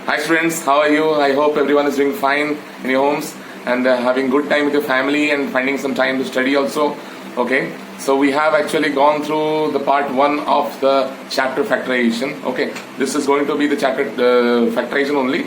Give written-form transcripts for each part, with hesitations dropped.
Hi friends, how are you? I hope everyone is doing fine in your homes and having good time with your family and finding some time to study also. Okay, so we have actually gone through the part 1 of the chapter factorization. Okay, this is going to be the chapter factorization only,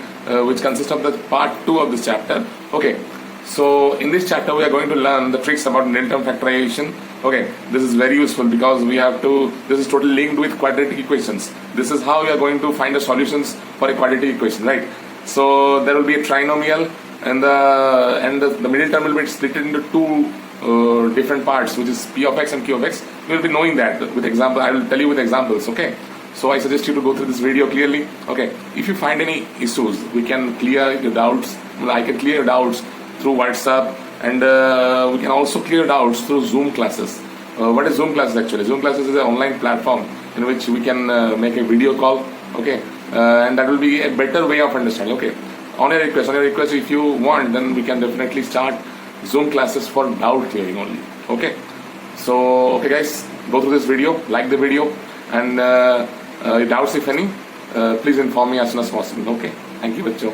which consists of the part 2 of this chapter. Okay, so in this chapter we are going to learn the tricks about nil term factorization. Okay, this is very useful because we have to, this is totally linked with quadratic equations. This is how we are going to find the solutions for a quadratic equation, right? So there will be a trinomial and the middle term will be split into two different parts, which is p of x and q of x. We will be knowing that with example. I will tell you with examples. Okay, so I suggest you to go through this video clearly. Okay, if you find any issues, we can clear your doubts. I can clear your doubts through WhatsApp, and we can also clear doubts through Zoom classes. What is Zoom classes actually? Zoom classes is an online platform in which we can make a video call. Okay, and that will be a better way of understanding. Okay, on your request, if you want, then we can definitely start Zoom classes for doubt clearing only. Okay, so okay guys, go through this video, like the video, and doubts if any, please inform me as soon as possible. Okay, thank you बच्चों.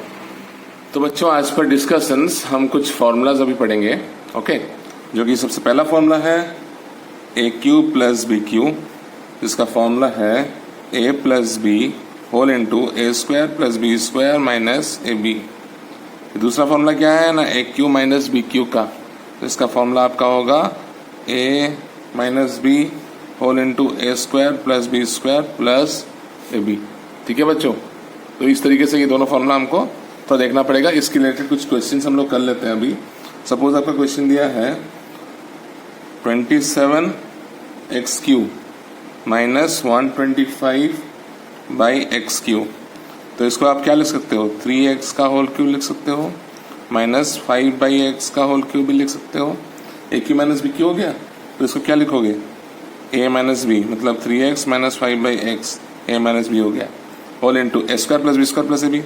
तो बच्चों आज पर discussions हम कुछ formulas अभी पढ़ेंगे. Okay, जो कि सबसे पहला फॉर्मूला है a cube plus b cube, जिसका फॉर्मूला है a plus b whole into A square plus B square minus A b. दूसरा फॉर्मूला क्या है ना, a Q minus B cube का. तो इसका फॉर्मूला आपका होगा a minus B whole into A square plus B square plus A b. ठीक है बच्चों, तो इस तरीके से ये दोनों फॉर्मूला हमको तो देखना पड़ेगा. इसके रिलेटेड कुछ क्वेश्चंस हम लोग कर लेते हैं अभी. सपोज आपका क्वेश्चन दिया है 27 x Q minus 125 by x Q. तो इसको आप क्या लिख सकते हो, 3x का होल क्यू लिख सकते हो, माइनस 5 बाई एक्स का होल क्यू भी लिख सकते हो. ए क्यू माइनस बी क्यू हो गया, तो इसको क्या लिखोगे, ए माइनस बी मतलब 3x minus 5 by x, a minus b हो गया, whole into A square plus B square plus A b.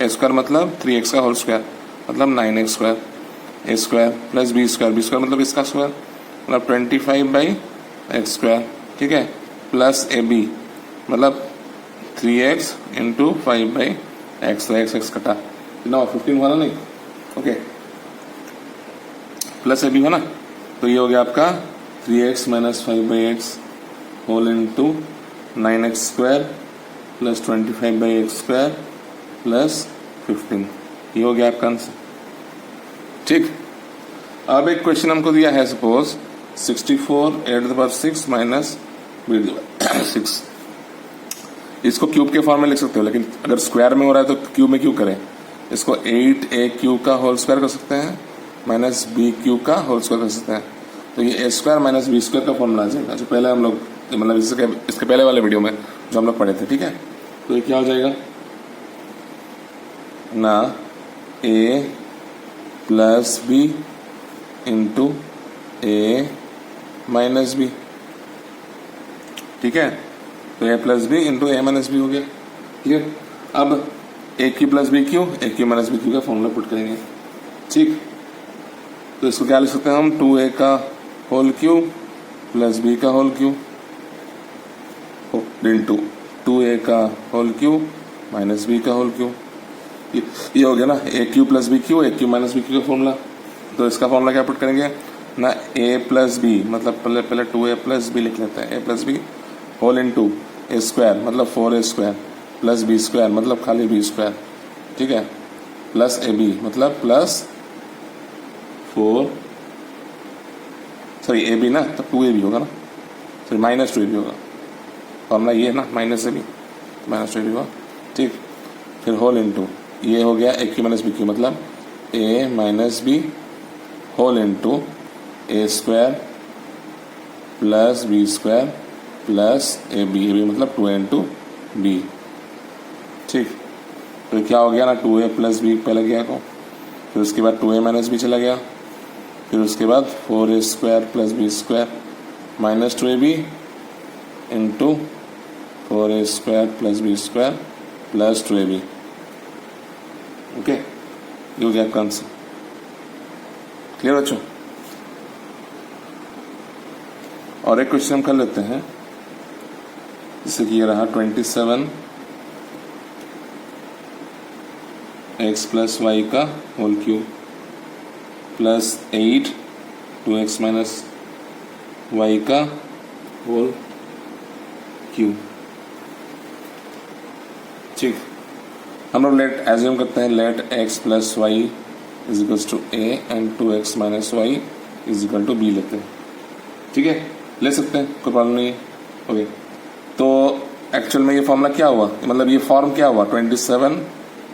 A square मतलब 3x का होल स्क्वायर मतलब 9x square, a square plus B square, b square मतलब इसका square मतलब 25 by x square. ठीक है, प्लस ए बी मतलब 3x इंटू 5 बाई एक्स. तो एक्स एक्स कटा ना 15 हुआ ना, नहीं. ओके, प्लस ए बी है ना, तो ये हो गया आपका 3x minus 5 by x whole into 9x square plus 25 by x square plus 15. ये हो गया आपका आंसर. ठीक, अब एक क्वेश्चन हमको दिया है, suppose 64 at the power 6 minus 6. इसको क्यूब के फॉर्म में लिख सकते हो, लेकिन अगर स्क्वायर में हो रहा है तो क्यूब में क्यों करें. इसको 8a क्यू का होल स्क्वायर कर सकते हैं माइनस बी क्यू का होल स्क्वायर कर सकते हैं. तो ये ए स्क्वायर माइनस बी स्क्वायर का फॉर्मूला आ जाएगा, जो पहले हम लोग मतलब इसके पहले वाले वीडियो में जो हम लोग पढ़े थे. ठीक है, तो ये क्या हो जाएगा ना, ए प्लस बी इंटू ए माइनस बी. ठीक है, तो ए प्लस बी इंटू ए माइनस बी हो गया. क्लियर. अब ए क्यू प्लस बी क्यू, ए क्यू माइनस बी क्यू का फॉर्मूला पुट करेंगे. ठीक, तो इसको क्या लिख सकते हैं हम, 2a का होल क्यू प्लस बी का होल क्यू इंटू 2a का होल क्यू माइनस बी का होल क्यू. ये हो गया ना, a cube plus b Q, A Q minus B cube का फॉर्मूला. तो इसका फॉर्मूला क्या पुट करेंगे ना, ए प्लस बी मतलब पहले 2a प्लस बी लिख लेते हैं, ए प्लस बी होल इंटू ए स्क्वायर मतलब 4a square plus B square मतलब खाली बी स्क्वायर. ठीक है, प्लस ए बी मतलब प्लस 4, सॉरी ए बी ना, तो 2a बी होगा ना, सॉरी माइनस 2a बी होगा. फॉर्मूला ये है ना, माइनस ए बी माइनस 2a बी होगा. ठीक, फिर होल इंटू ये हो गया A Q minus B Q मतलब A minus B whole into A square plus B square plus A B मतलब 2a इंटू बी. ठीक, तो क्या हो गया ना, 2a प्लस बी पहले गया को, फिर उसके बाद 2a माइनस बी चला गया, फिर उसके बाद 4a square plus B square minus 2ab into 4a square plus B square plus 2ab. Okay, ये हो गया आपका आंसर. क्लियर बच्चों. और एक क्वेश्चन हम कर लेते हैं. जैसे कि ये रहा 27 x प्लस वाई का whole cube plus 8 2x minus y का होल क्यूब। ठीक, हम लोग लेट एज्यूम करते हैं let x plus y is equals to a and 2x minus y is equal to b लेते हैं। ठीक है, ले सकते हैं, कोई प्रॉब्लम नहीं है। ओके, तो एक्चुअल में ये फॉर्मूला क्या हुआ, मतलब ये फॉर्म क्या हुआ 27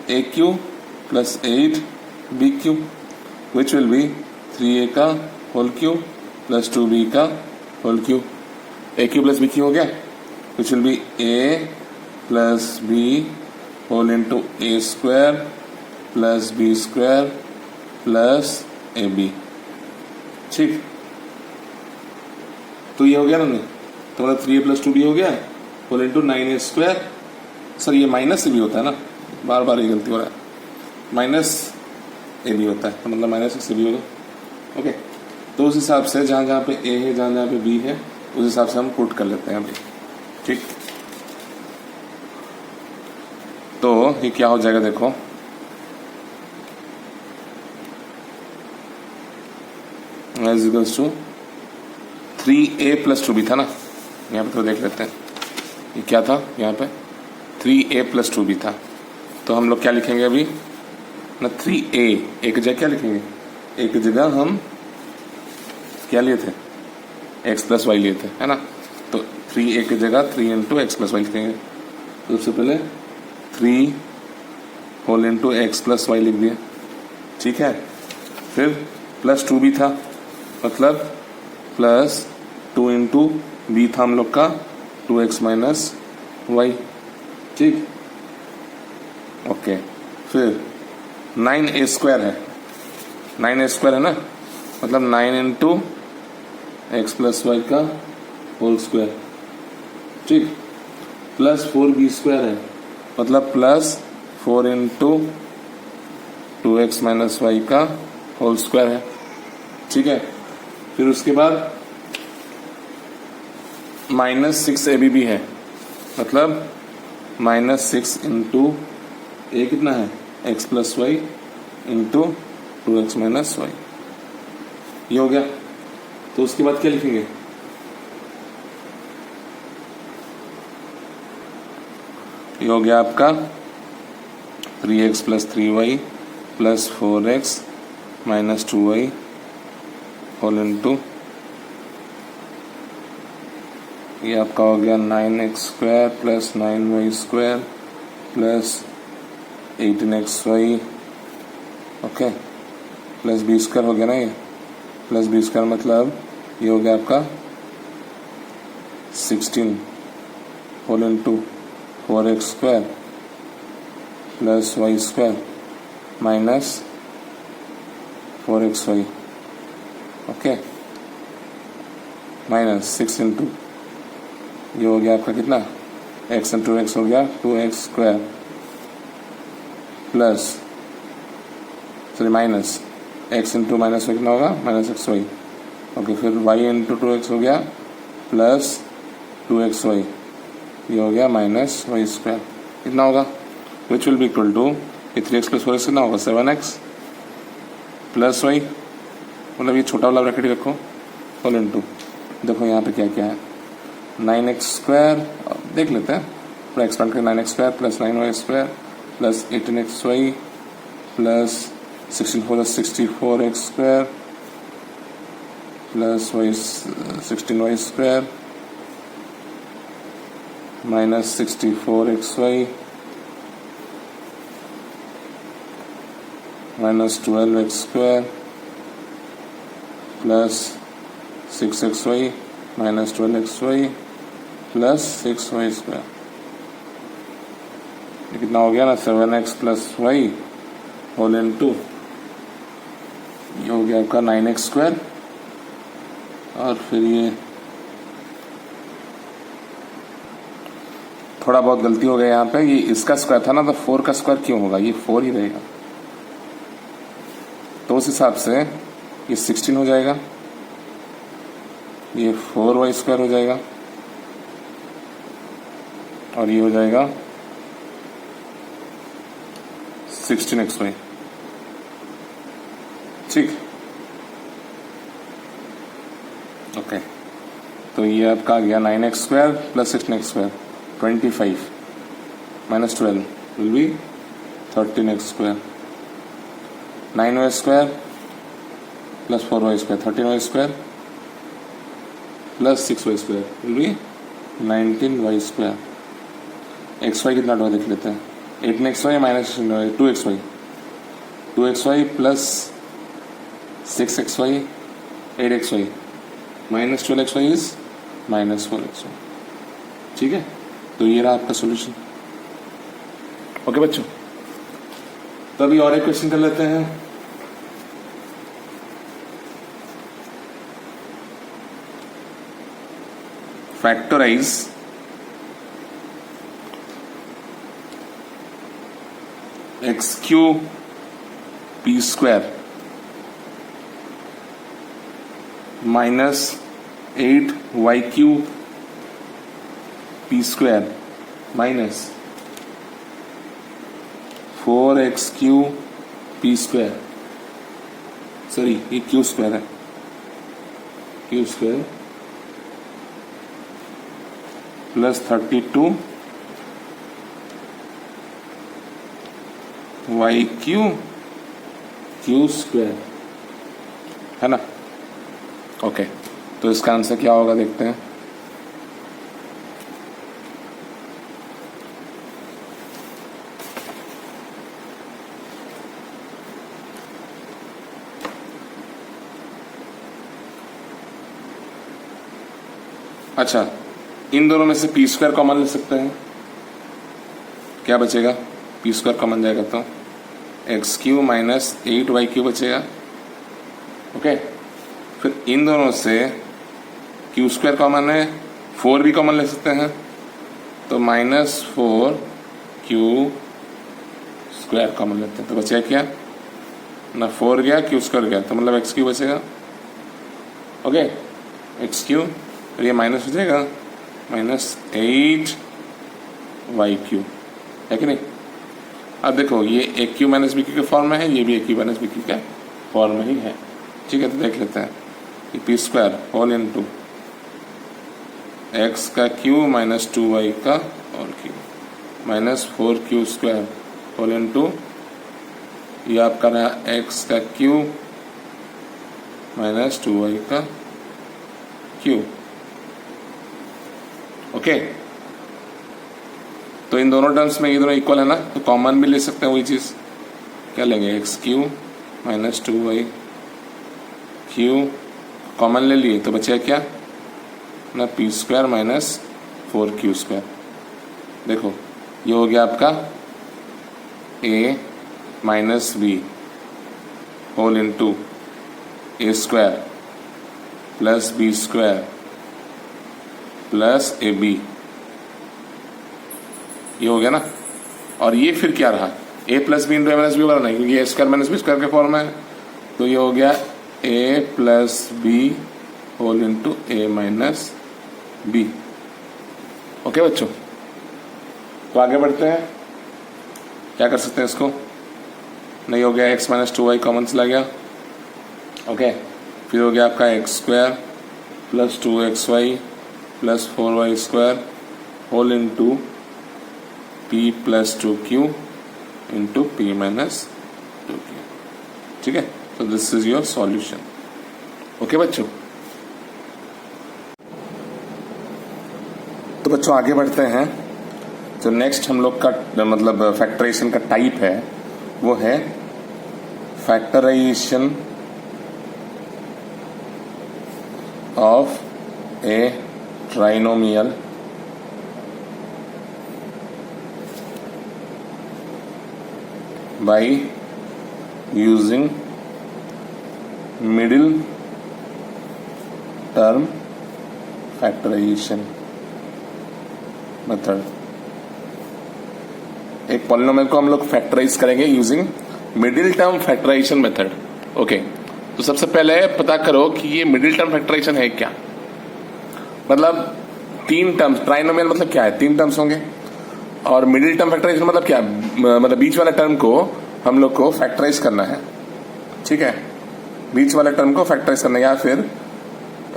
a cube plus 8 b cube which will be 3a का होल क्यू प्लस 2b का whole cube. a cube plus b cube हो गया, which will be a plus b whole into a square plus b square plus ab। ठीक, तो ये हो गया ना, नहीं तो मतलब 3a प्लस 2b हो गया whole into 9a square. Sir ये माइनस से भी होता है ना, बार बार ये गलती हो रहा है, माइनस ए भी होता है, तो मतलब माइनस से भी होगा। ओके, तो उस हिसाब से जहाँ जहाँ पे ए है जहाँ जहाँ पे बी है उस हिसाब से हम पुट कर लेते हैं अभी। ठीक, तो ये क्या हो जाएगा देखो, is equals to 3a plus 2b था ना, यहाँ पे तो देख लेते हैं ये क्या था, यहाँ पे 3a प्लस 2b था, तो हम लोग क्या लिखेंगे अभी ना 3a, एक जगह क्या लिखेंगे, एक जगह हम क्या लिए थे x प्लस वाई लिए थे, है ना, तो 3a की जगह 3 इंटू एक्स प्लस वाई लिखेंगे। तो सबसे पहले 3 whole into x plus y लिख दिए। ठीक है, फिर प्लस 2b था, मतलब प्लस 2 इंटू बी था हम लोग का 2x माइनस वाई। ठीक, ओके, फिर 9a स्क्वायर है, 9a स्क्वायर है ना, मतलब 9 इंटू एक्स प्लस वाई का होल स्क्वायर। ठीक, प्लस 4b स्क्वायर है, मतलब plus 4 into 2x minus y का होल स्क्वायर है। ठीक है, फिर उसके बाद माइनस 6ab भी है, मतलब माइनस 6 इंटू ए कितना है x plus y into 2x minus y, ये हो गया। तो उसके बाद क्या लिखेंगे, ये हो गया आपका 3x plus 3y plus 4x minus 2y whole into, ये आपका हो गया 9x square plus 9y square plus 18xy, okay, plus b square हो गया ना, ये प्लस b स्क्वायर मतलब ये हो गया आपका 16 whole into 4x square plus y square minus 4xy, okay, minus 6 into ये हो गया आपका कितना x इंटू एक्स हो गया 2x square plus sorry minus x into minus कितना होगा माइनस एक्स वाई, ओके, फिर y इंटू 2x हो गया प्लस 2xy, ये हो गया माइनस वाई स्क्वायर, कितना होगा which will be equal to ये 3x प्लस 4x कितना होगा 7x प्लस वाई, मतलब ये छोटा वाला ब्रैकेट रखो होल इंटू, देखो यहाँ पे क्या क्या है 9x स्क्वायर, देख लेते हैं पूरा एक्सपेंड कर 9x square plus 9y square plus 18xy plus 64x square plus 16y square minus 64xy minus 12x square plus 6xy minus 12xy plus 6y square, ये कितना हो गया ना 7x plus Y whole into ये हो गया आपका 9x स्क्वायर, और फिर ये थोड़ा बहुत गलती हो गया यहाँ पे, ये इसका स्क्वायर था ना, तो 4 का स्क्वायर क्यों होगा, ये 4 ही रहेगा, तो उस हिसाब से ये 16 हो जाएगा, ये 4y स्क्वायर हो जाएगा और ये हो जाएगा 16xy। ठीक, ओके। तो ये आपका आ गया 9x² plus 16x² 25 minus 12 will be 13x²। 9y² plus 4y² 13y² plus 6y² will be 19y²। xy कितना हुआ देख लेते हैं। 8xy minus 2xy 2xy plus 6xy 8xy minus 12xy is minus 4xy। ठीक है, तो ये रहा आपका सॉल्यूशन। ओके बच्चों, तो अभी और एक क्वेश्चन कर लेते हैं। Factorise x³ p² minus 8y³ p² minus 4x³ p²। Sorry, ये q² है, q² प्लस 32 y³ q² है ना। ओके, तो इसका आंसर क्या होगा देखते हैं। अच्छा, इन दोनों में से p² कॉमन ले सकते हैं। क्या बचेगा? p² कॉमन जाएगा तो x³ माइनस 8y³ बचेगा। ओके, फिर इन दोनों से q² कॉमन है, 4 भी कॉमन ले सकते हैं, तो माइनस 4q² कॉमन लेते हैं। तो बचेगा क्या ना, 4 गया q² गया, तो मतलब x³ बचेगा। ओके, x³ और ये माइनस हो जाएगा माइनस 8y³ है कि नहीं। अब देखो, ये aq माइनस bq के फॉर्म में है, ये भी aq माइनस bq के फॉर्म में ही है। ठीक है, तो देख लेते हैं कि p² होल इंटू x का q माइनस 2y का और q minus 4q² whole into ये आपका रहा x का q माइनस 2y का q। ओके, तो इन दोनों टर्म्स में ये दोनों इक्वल है ना, तो कॉमन भी ले सकते हैं वही चीज़। क्या लेंगे, x³ minus 2y q common ले लिए, तो बचेगा क्या ना, p² माइनस 4q²। देखो, ये हो गया आपका a minus b whole into a² plus b² plus ab, ये हो गया ना। और ये फिर क्या रहा, a plus b into a minus b वाला नहीं, क्योंकि a² माइनस b² के फॉर्म में है, तो ये हो गया a plus b whole into a minus b. Okay बच्चों, तो आगे बढ़ते हैं। क्या कर सकते हैं इसको, नहीं हो गया x माइनस 2y कॉमन चला गया। ओके, फिर हो गया आपका x² plus 2xy plus 4y² whole into p plus 2q into p minus 2q। ठीक है, तो this is your solution. Okay बच्चों, तो बच्चों आगे बढ़ते हैं। तो नेक्स्ट हम लोग का मतलब फैक्टराइजेशन का टाइप है, वो है factorization of a trinomial by using middle term factorization method। एक पॉलिनोमियल को हम लोग फैक्टराइज करेंगे using middle term factorization method. Okay, तो सबसे पहले पता करो कि ये मिडिल टर्म फैक्टराइजेशन है क्या। मतलब 3 टर्म्स, ट्राइनोमियल मतलब क्या है, 3 टर्म्स होंगे। और मिडिल टर्म फैक्टराइजेशन मतलब क्या, मतलब बीच वाला टर्म को हम लोग को फैक्टराइज करना है, ठीक है, बीच वाले टर्म को फैक्टराइज करना है, या फिर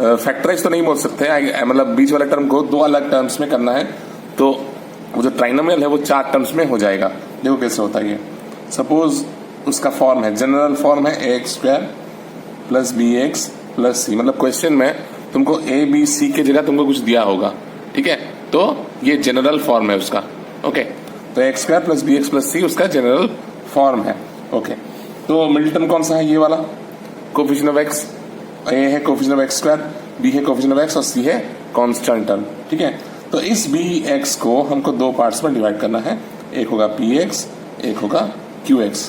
फैक्टराइज तो नहीं बोल सकते, मतलब बीच वाले टर्म को 2 अलग टर्म्स में करना है, तो वो जो ट्राइनोमियल है वो 4 टर्म्स में हो जाएगा। देखो कैसे होता है ये। सपोज उसका फॉर्म है, जनरल फॉर्म है ax² + bx + c, मतलब क्वेश्चन में तुमको a b c के जगह तुमको कुछ दिया होगा, ठीक है, तो ये जनरल फॉर्म है उसका, ओके। तो ax² + bx + c उसका जनरल फॉर्म है, ओके। तो मिडिल टर्म कौन सा है, ये वाला, कोफिशिएंट ऑफ x, a है कोफिशिएंट ऑफ x², b है कोफिशिएंट ऑफ x और c है कांस्टेंट टर्म, ठीक है। तो इस bx को हमको 2 पार्ट्स में डिवाइड करना है, एक होगा px, एक होगा qx,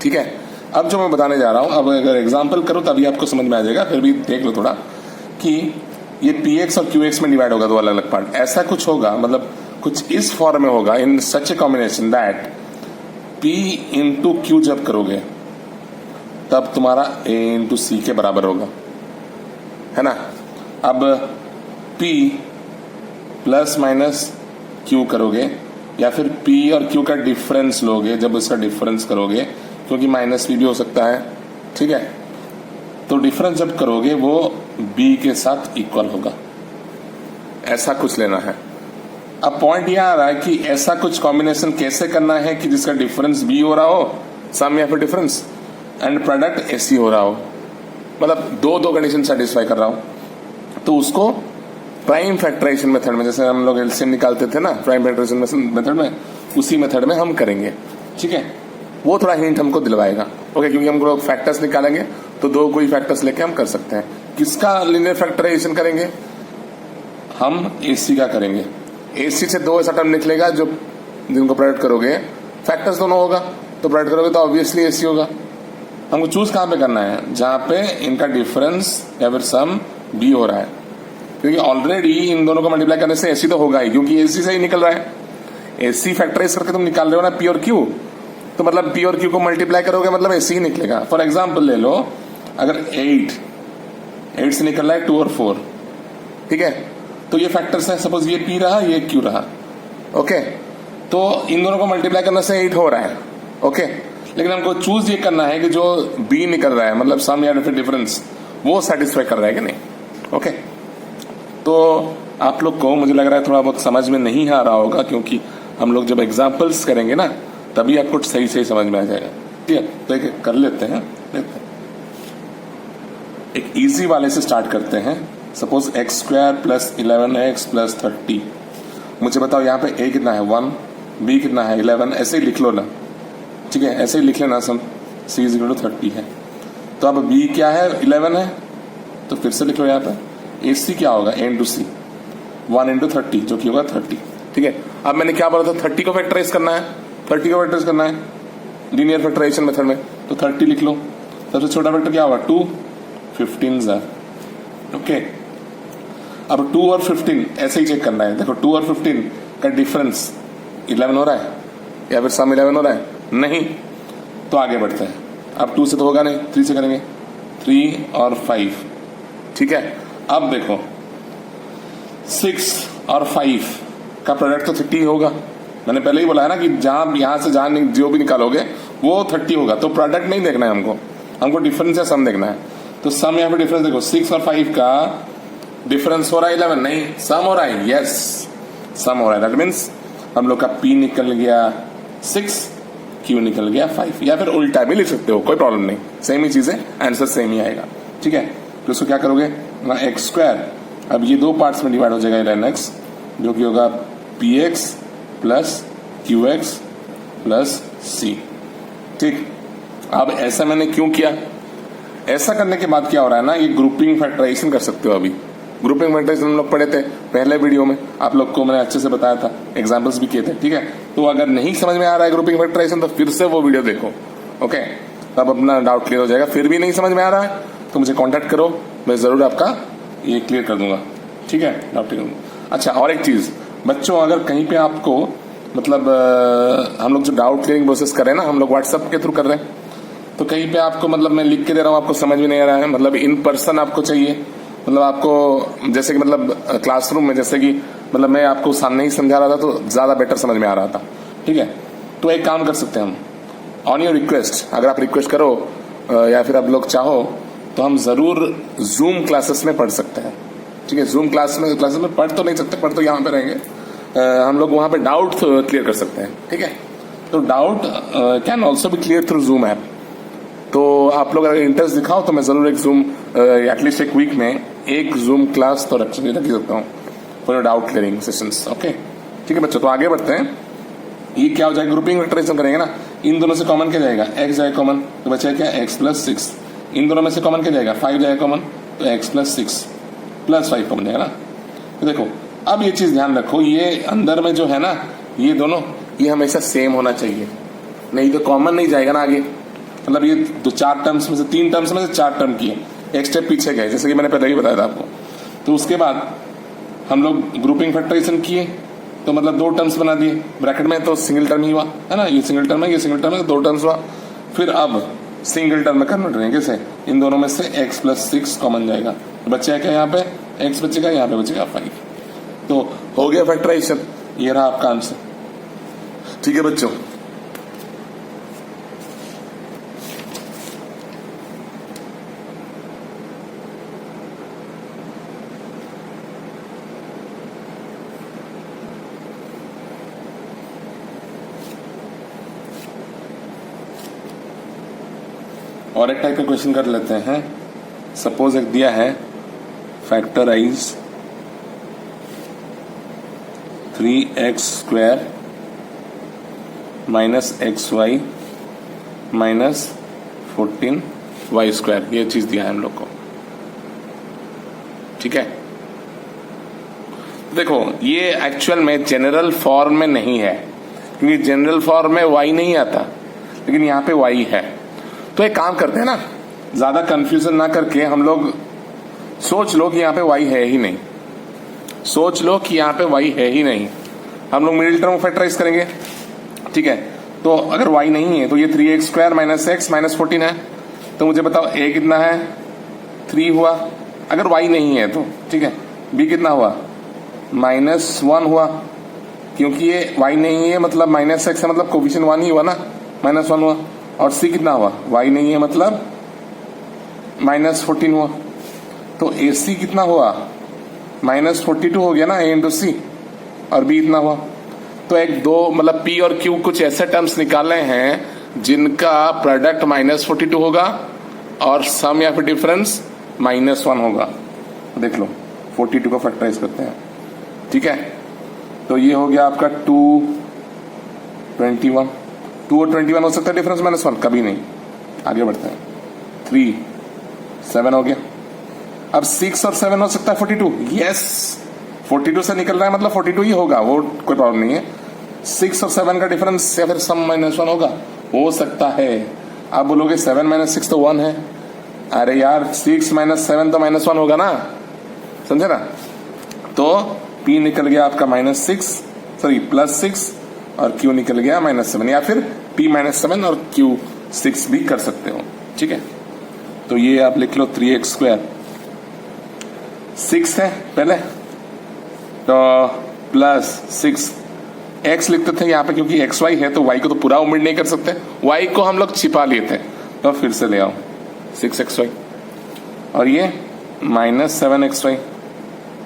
ठीक है। अब जो मैं बताने जा रहा हूं, अब अगर एग्जांपल करो तभी आपको समझ में आ जाएगा, फिर भी देख लो थोड़ा कि ये px और qx में डिवाइड होगा 2 अलग अलग पार्ट, ऐसा कुछ होगा, मतलब कुछ इस फॉर्म में होगा, in such a combination that p into q जब करोगे तब तुम्हारा a इंटू c के बराबर होगा, है ना। अब p प्लस माइनस q करोगे, या फिर p और q का डिफरेंस लोगे, जब इसका डिफरेंस करोगे, क्योंकि माइनस p भी हो सकता है, ठीक है, तो डिफरेंस जब करोगे वो b के साथ इक्वल होगा, ऐसा कुछ लेना है। अब पॉइंट यह आ रहा है कि ऐसा कुछ कॉम्बिनेशन कैसे करना है कि जिसका डिफरेंस b हो रहा हो, सम या फिर डिफरेंस, एंड प्रोडक्ट ac हो रहा हो, मतलब दो कंडीशन सेटिस्फाई कर रहा हो, तो उसको प्राइम फैक्टराइजेशन मेथड में, जैसे हम लोग एलसीएम निकालते थे ना प्राइम फैक्टराइजेशन मेथड में, उसी मेथड में हम करेंगे, ठीक है। वो थोड़ा हिंट हमको दिलवाएगा, ओके, क्योंकि हम लोग फैक्टर्स निकालेंगे तो 2 कोई फैक्टर्स लेके हम कर सकते हैं। किसका लीनियर फैक्टराइजेशन करेंगे, हम AC का करेंगे। AC से 2 ऐसा टर्म निकलेगा जो जिनको प्रोडक्ट करोगे, फैक्टर्स दोनों होगा, तो प्रोडक्ट करोगे तो ऑब्वियसली AC होगा। हमको चूज कहां पे करना है, जहां पे इनका डिफरेंस या फिर सम b हो रहा है, क्योंकि ऑलरेडी इन दोनों को मल्टीप्लाई करने से AC तो होगा ही, क्योंकि AC से ही निकल रहा है। AC फैक्टराइज करके तुम निकाल रहे हो ना P और Q, तो मतलब P और Q को मल्टीप्लाई करोगे मतलब AC ही निकलेगा। फॉर एग्जाम्पल ले लो, अगर 8 से निकल रहा है 2 और 4, ठीक है, तो ये फैक्टर्स है, सपोज ये P रहा, ये Q रहा, ओके, तो इन दोनों को मल्टीप्लाई करने से 8 हो रहा है, ओके। लेकिन हमको चूज ये करना है कि जो B निकल रहा है, मतलब सम या फिर डिफरेंस, वो सेटिस्फाई कर रहा है कि नहीं, ओके। तो आप लोग को मुझे लग रहा है थोड़ा बहुत समझ में नहीं आ रहा होगा, क्योंकि हम लोग जब एग्जाम्पल्स करेंगे ना तभी आपको सही समझ में आ जाएगा, ठीक है। तो एक कर लेते हैं, एक इजी वाले से स्टार्ट करते हैं। सपोज x² + 11x + 30, मुझे बताओ यहाँ पे a कितना है 1, b कितना है 11, ऐसे ही लिख लो ना, ठीक है, ऐसे ही लिख लेना, सम c = 30 है। तो अब b क्या है 11 है, तो फिर से लिख लो यहाँ पे ac क्या होगा a × c, 1 × 30 जो कि होगा 30, ठीक है। अब मैंने क्या बोला था, 30 को फैक्टराइज करना है, 30 को फैक्टराइज करना है लीनियर फैक्टराइजेशन मेथड में, तो 30 लिख लो। सबसे छोटा फैक्टर क्या होगा 2, 15 है, ओके। अब 2 और 15 ऐसे ही चेक करना है, देखो 2 और 15 का डिफरेंस 11 हो रहा है या फिर सम 11 हो रहा है, नहीं, तो आगे बढ़ते हैं। अब 2 से तो होगा नहीं, 3 से करेंगे, 3 और 5, ठीक है। अब देखो 6 और 5 का प्रोडक्ट तो 30 होगा, मैंने पहले ही बोला है ना कि जहां यहां से जहां जो भी निकालोगे वो 30 होगा, तो प्रोडक्ट नहीं देखना है हमको डिफरेंस या सम देखना है। तो सम या फिर डिफरेंस देखो, 6 और 5 का डिफरेंस हो रहा है 11, नहीं, सम हो रहा है, यस सम हो रहा है, दैट मीन्स हम लोग का P निकल गया 6, Q निकल गया 5, या फिर उल्टा भी लिख सकते हो, कोई प्रॉब्लम नहीं, सेम ही चीज है, आंसर सेम ही आएगा, ठीक है। तो इसको क्या करोगे ना, x², अब ये 2 पार्ट्स में डिवाइड हो जाएगा 11x, जो कि होगा px + qx + c, ठीक। अब ऐसा मैंने क्यों किया, ऐसा करने के बाद क्या हो रहा है ना, ये ग्रुपिंग फैक्टराइजेशन कर सकते हो। अभी ग्रुपिंग फैक्टराइजेशन हम लोग पढ़े थे पहले वीडियो में, आप लोग को मैंने अच्छे से बताया था, एग्जांपल्स भी किए थे, ठीक है। तो अगर नहीं समझ में आ रहा है ग्रुपिंग फैक्टराइजेशन तो फिर से वो वीडियो देखो, ओके, तब अपना डाउट क्लियर हो जाएगा। फिर भी नहीं समझ में आ रहा है तो मुझे कॉन्टैक्ट करो, मैं जरूर आपका ये क्लियर कर दूंगा, ठीक है, डाउट क्लियर। अच्छा, और एक चीज बच्चों, अगर कहीं पे आपको मतलब हम लोग जो डाउट क्लियरिंग प्रोसेस कर रहे हैं ना, हम लोग व्हाट्सएप के थ्रू कर रहे हैं, तो कहीं पे आपको मतलब मैं लिख के दे रहा हूँ, आपको समझ में नहीं आ रहा है, मतलब इन पर्सन आपको चाहिए, मतलब आपको जैसे कि मतलब क्लासरूम में जैसे कि मतलब मैं आपको सामने ही समझा रहा था तो ज़्यादा बेटर समझ में आ रहा था। ठीक है, तो एक काम कर सकते हैं हम, ऑन योर रिक्वेस्ट, अगर आप रिक्वेस्ट करो या फिर आप लोग चाहो तो हम ज़रूर जूम क्लासेस में पढ़ सकते हैं। ठीक है, जूम क्लासेस में पढ़ तो नहीं सकते, पढ़ तो यहाँ पे रहेंगे, हम लोग वहाँ पे डाउट क्लियर कर सकते हैं। ठीक है, तो doubt can also be clear through zoom app. तो आप लोग अगर इंटरेस्ट दिखाओ तो मैं ज़रूर एक जूम एटलीस्ट एक वीक में एक जूम क्लास तो रख सकता हूँ for doubt clearing sessions. Okay, ठीक है बच्चों, तो आगे बढ़ते हैं। ये क्या हो जाएगा, ग्रुपिंग फैक्टराइजेशन करेंगे ना, इन दोनों से कॉमन क्या जाएगा, x जाएगा कॉमन, तो बचा क्या x प्लस 6। इन दोनों में से कॉमन क्या जाएगा, 5 जाएगा कॉमन, तो x प्लस 6 प्लस 5 कॉमन जाएगा ना। तो देखो अब ये चीज ध्यान रखो, ये अंदर में जो है ना ये दोनों, ये हमेशा सेम होना चाहिए, नहीं तो कॉमन नहीं जाएगा ना आगे। मतलब ये दो 4 टर्म्स में से 3 टर्म्स में से 4 टर्म किए, एक स्टेप पीछे गए, जैसे कि मैंने पहले ही बताया था आपको। तो उसके बाद हम लोग ग्रुपिंग फैक्टराइजेशन किए, तो मतलब 2 टर्म्स बना दिए, ब्रैकेट में तो सिंगल टर्म ही हुआ है ना, ये सिंगल टर्म है, ये सिंगल टर्म है, 2 टर्म्स हुआ। फिर अब सिंगल टर्म में कन्वर्ट करेंगे, कैसे, इन दोनों में से x प्लस 6 कॉमन जाएगा, बच्चा क्या यहाँ पे x बचेगा, यहाँ पे बचेगा 5। तो हो गया फैक्टराइजेशन, ये रहा आपका आंसर। ठीक है बच्चों, और एक टाइप का क्वेश्चन कर लेते हैं। सपोज एक दिया है, factorize 3x square minus XY minus 14y square, ये चीज दिया है हम लोग को। ठीक है, देखो ये एक्चुअल में जनरल फॉर्म में नहीं है, क्योंकि जनरल फॉर्म में y नहीं आता, लेकिन यहाँ पे y है। तो एक काम करते हैं ना, ज्यादा कंफ्यूजन ना करके हम लोग सोच लो कि यहाँ पे y है ही नहीं, सोच लो कि यहाँ पे y है ही नहीं, हम लोग मिडिल टर्म फैक्टराइज करेंगे। ठीक है, तो अगर y नहीं है तो ये 3x square minus x minus 14 है, तो मुझे बताओ a कितना है, 3 हुआ अगर y नहीं है तो। ठीक है, b कितना हुआ, -1 हुआ, क्योंकि ये y नहीं है मतलब माइनस x है, मतलब कोफिशिएंट 1 ही हुआ ना, -1 हुआ। और c कितना हुआ, y नहीं है मतलब -14 हुआ, तो AC कितना हुआ, -42 हो गया ना a इंटू सी, और b इतना हुआ। तो एक दो मतलब p और q कुछ ऐसे टर्म्स निकाले हैं जिनका प्रोडक्ट -42 होगा और सम या फिर डिफरेंस -1 होगा। देख लो 42 को फैक्टराइज करते हैं। ठीक है, तो ये हो गया आपका 221, 2 और 21 हो सकता है डिफरेंस -1, कभी नहीं। आगे बढ़ते हैं, 3 7 हो गया। अब 6 और 7 हो सकता है 42, यस 42 से निकल रहा है मतलब 42 ही होगा, वो कोई प्रॉब्लम नहीं है। 6 और 7 का डिफरेंस या फिर सम -1 होगा, हो सकता है। आप बोलोगे 7 माइनस 6 तो 1 है, अरे यार 6 माइनस 7 तो -1 होगा ना, समझे ना। तो P निकल गया आपका +6 और Q निकल गया -7, या फिर P -7 और Q 6 भी कर सकते हो। ठीक है, तो ये आप लिख लो 3x स्क्वायर, 6 है पहले तो +6 x लिखते थे यहाँ पे, क्योंकि xy है तो y को तो पूरा ओमिट नहीं कर सकते, y को हम लोग छिपा लिए थे, तो फिर से ले आओ 6xy, और ये -7xy।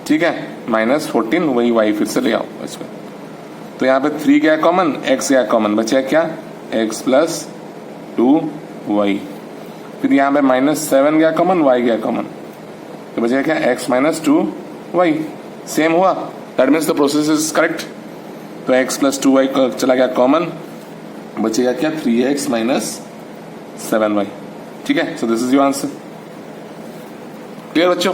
ठीक है, -14 वही y फिर से ले आओ इसमें। तो यहाँ पे 3 गया कॉमन, x गया कॉमन, बचा क्या, x प्लस 2y। फिर यहाँ पे -7 गया कॉमन, y गया कॉमन, तो बचा क्या, x माइनस 2y। सेम हुआ, that means the process is correct. तो x प्लस 2y चला गया कॉमन, बचेगा क्या, 3x माइनस 7y। ठीक है, so this is your answer. Clear बच्चों।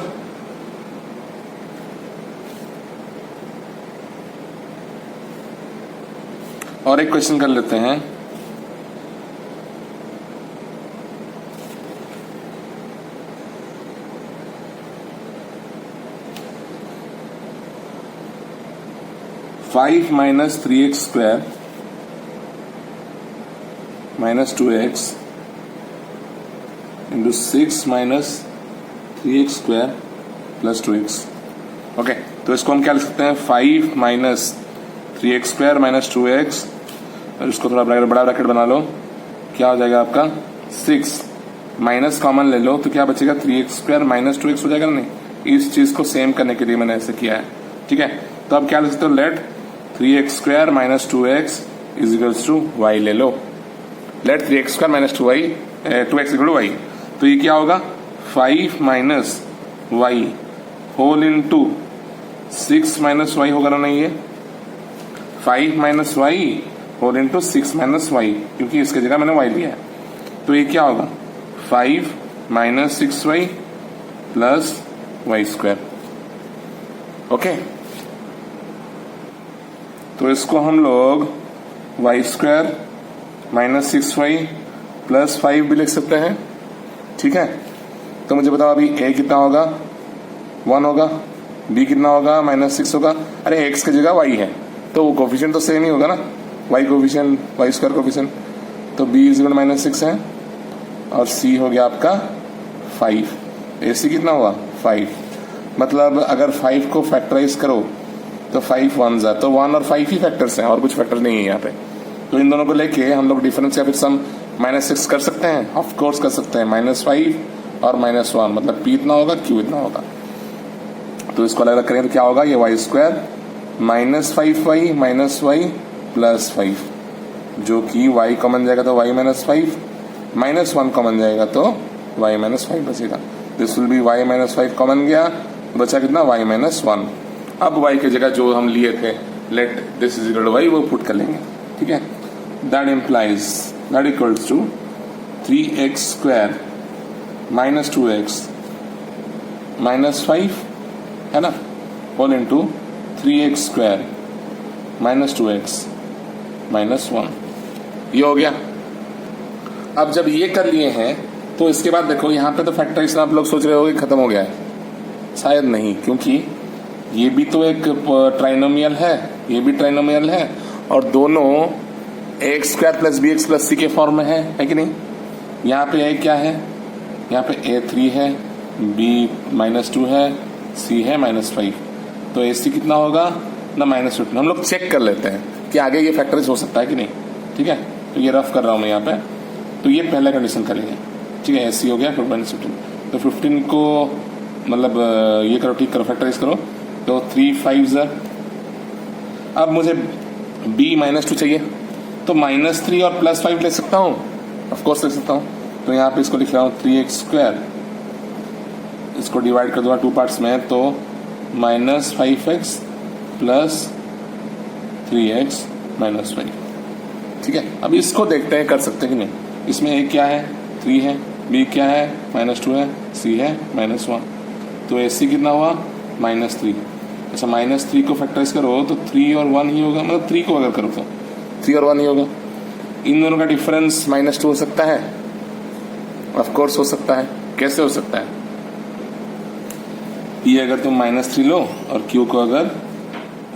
और एक क्वेश्चन कर लेते हैं। Five minus 3x square minus 2x into 6 minus 3x square plus 2x। Okay, तो तो इसको हम क्या लिख सकते हैं 5 minus 3x square minus 2x, और इसको थोड़ा बड़ा ब्रैकेट बना लो, क्या हो जाएगा आपका 6, माइनस कॉमन ले लो तो क्या बचेगा 3x स्क्वायर माइनस 2x हो जाएगा ना। नहीं, इस चीज को सेम करने के लिए मैंने ऐसे किया है। ठीक है, तो अब क्या लिख सकते हो, let 3x square minus 2x is equals to y ले लो। Let 3x square minus 2x equal to y, तो ये क्या होगा 5 minus y whole into 6 minus y होगा ना। नहीं, ये 5 minus y whole into 6 minus y, क्योंकि इसके जगह मैंने y लिया है। तो ये क्या होगा 5 minus 6y plus y square. Okay, तो इसको हम लोग y square minus 6y plus 5 भी लिख सकते हैं। ठीक है, तो मुझे बताओ अभी a कितना होगा 1 होगा, b कितना होगा माइनस 6 होगा। अरे x की जगह y है तो वो कोफिशिएंट तो सेम ही होगा ना, y coefficient y square coefficient, तो b इज इक्वल माइनस 6 है और c हो गया आपका 5। ac कितना हुआ 5, मतलब अगर 5 को फैक्टराइज करो तो 5 1 जा, तो 1 और 5 ही फैक्टर्स हैं और कुछ फैक्टर नहीं है यहाँ पे। तो इन दोनों को लेके हम लोग डिफरेंस या फिर सम माइनस 6 कर सकते हैं, ऑफ कोर्स कर सकते हैं, माइनस 5 और माइनस 1, मतलब p इतना होगा q इतना होगा। तो इसको अलग अलग करेंगे तो क्या होगा, ये y square minus 5y minus y plus 5, जो कि y कॉमन जाएगा तो y माइनस 5, माइनस 1 कॉमन जाएगा तो y माइनस 5 बचेगा। This will be y minus 5 common गया, बचा कितना y माइनस 1। अब y की जगह जो हम लिए थे let this is equal to y वो पुट कर लेंगे। ठीक है, that implies that equals to 3x square minus 2x minus 5 है ना, whole into 3x square minus 2x minus 1, ये हो गया। अब जब ये कर लिए हैं तो इसके बाद देखो यहाँ पे तो फैक्टराइजेशन आप लोग सोच रहे होगे खत्म हो गया है, शायद नहीं, क्योंकि ये भी तो एक ट्राइनोमियल है, ये भी ट्राइनोमियल है और दोनों ax square plus B X plus C के फॉर्म में है कि नहीं। यहाँ पे a क्या है, यहाँ पे a3 है, b माइनस 2 है, c है माइनस 5, तो ac कितना होगा ना माइनस 15। हम लोग चेक कर लेते हैं कि आगे ये फैक्टराइज हो सकता है कि नहीं। ठीक है, तो ये रफ कर रहा हूँ मैं यहाँ पे, तो ये पहला कंडीशन करेंगे। ठीक है, ac हो गया फिर माइनस 15, तो 15 को मतलब ये करो, ठीक करो, फैक्टराइज करो, तो 3 5 ज़र। अब मुझे b माइनस 2 चाहिए, तो माइनस 3 और प्लस 5 ले सकता हूँ, ऑफकोर्स ले सकता हूँ। तो यहाँ पे इसको लिख रहा हूँ 3x स्क्वायर, इसको डिवाइड कर दूंगा 2 पार्ट्स में, तो minus 5x plus 3x minus 5। ठीक है, अब इसको देखते हैं कर सकते हैं कि नहीं। इसमें a क्या है 3 है, b क्या है माइनस 2 है, c है माइनस 1, तो ac कितना हुआ माइनस 3। अच्छा, माइनस 3 को फैक्टराइज करो तो 3 और 1 ही होगा, मतलब 3 को अगर करो तो 3 और 1 ही होगा। इन दोनों का डिफरेंस माइनस 2 हो सकता है, ऑफ कोर्स हो सकता है। कैसे हो सकता है, ये अगर तुम माइनस 3 लो और q को अगर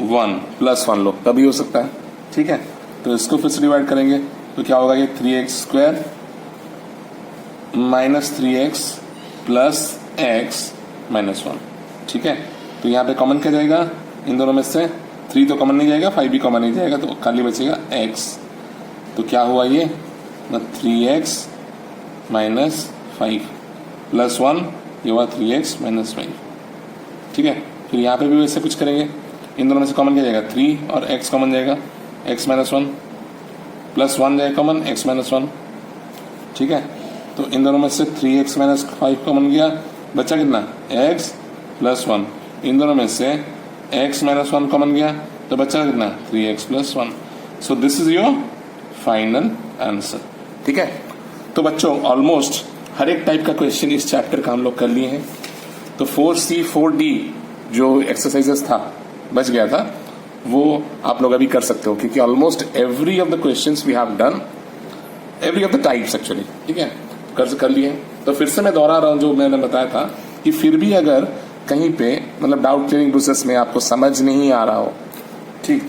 1 प्लस 1 लो तभी हो सकता है। ठीक है, तो इसको फिर से डिवाइड करेंगे तो क्या होगा, ये 3x square minus 3x plus x minus 1। ठीक है, तो यहाँ पे कॉमन क्या जाएगा इन दोनों में से, 3 तो कॉमन नहीं जाएगा, 5 भी कॉमन नहीं जाएगा, तो खाली बचेगा x। तो क्या हुआ ये 3x माइनस 5 प्लस 1, ये हुआ 3x माइनस 5। ठीक है, फिर यहाँ पे भी वैसे कुछ करेंगे, इन दोनों में से कॉमन क्या जाएगा 3 और x कॉमन जाएगा, x माइनस 1 प्लस 1 जाएगा कॉमन, x माइनस 1। ठीक है, तो इन दोनों में से 3x माइनस 5 कॉमन गया, बचा कितना x प्लस 1। इन दोनों में से x माइनस 1 कॉमन गया तो बचा कितना 3x plus 1। So this is your final answer. ठीक है, तो बच्चों ऑलमोस्ट हर एक टाइप का क्वेश्चन इस चैप्टर का हम लोग कर लिए हैं। तो 4C 4D जो एक्सरसाइजेस था बच गया था, वो आप लोग अभी कर सकते हो, क्योंकि almost every of the questions we have done, every of the types actually. ठीक है, कर लिए। तो फिर से मैं दोहरा रहा हूँ जो मैंने बताया था कि फिर भी अगर कहीं पे मतलब डाउट क्लियरिंग प्रोसेस में आपको समझ नहीं आ रहा हो, ठीक,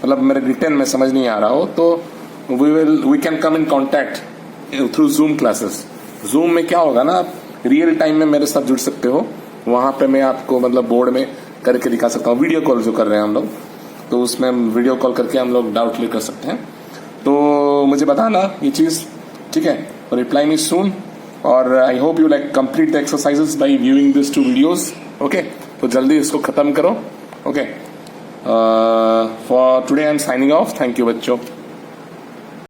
मतलब मेरे रिटर्न में समझ नहीं आ रहा हो, तो we can come in contact through Zoom classes. Zoom में क्या होगा ना, आप रियल टाइम में मेरे साथ जुड़ सकते हो, वहां पे मैं आपको मतलब बोर्ड में करके दिखा सकता हूँ। वीडियो कॉल जो कर रहे हैं हम लोग, तो उसमें वीडियो कॉल करके हम लोग डाउट क्लियर कर सकते हैं। तो मुझे बताना ये चीज़, ठीक है? रिप्लाई मी सून, और I hope you like complete the exercises by viewing this 2 videos. Okay, तो जल्दी इसको खत्म करो। Okay, for today I am signing off. Thank you बच्चों।